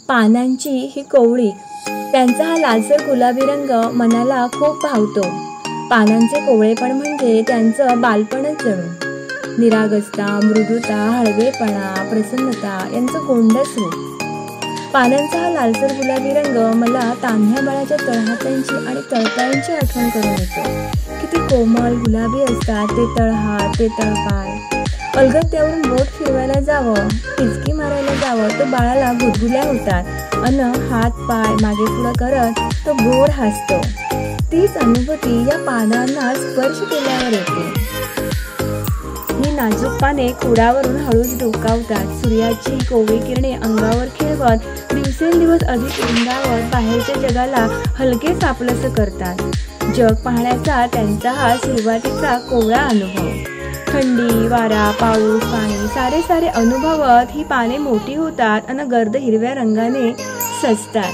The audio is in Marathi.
पानांची ही कोवळी, त्यांचा हा लालसर गुलाबी रंग मनाला खूप भावतो. पानांचे कोवळेपण म्हणजे त्यांचं बालपणच जणू. निरागसता, मृदुता, हळवेपणा, प्रसन्नता यांचं गोंडस रूप. पानांचा हा लालसर गुलाबी रंग मला तान्ह्या बाळाच्या तळहातांची आणि तळपायांची आठवण करून येतो. किती कोमल गुलाबी असतात ते तळहात, ते तळपाय. अलगद त्यावरून बोट फिरवायला जावं, टिचकी मारायला जावं तर बाळाला गुदगुल्या होतात अन हात पाय मागे पुढं करत तो गोड हसतो. तीच अनुभूती या पानांना स्पर्श केल्यावर येते. ही नाजूक पाने खोडावरून हळूच डोकावतात. सूर्याची कोवळी किरणे अंगावर खेळवत दिवसेंदिवस अधिक रुंदावत बाहेरच्या जगाला हलकेच आपलंसं करतात. जग पाहण्याचा त्यांचा हा सुरुवातीचा कोवळा अनुभव. थंडी, वारा, पाऊस, पाणी सारे सारे अनुभवत ही पाने मोठी होतात आणि गर्द हिरव्या रंगाने सजतात.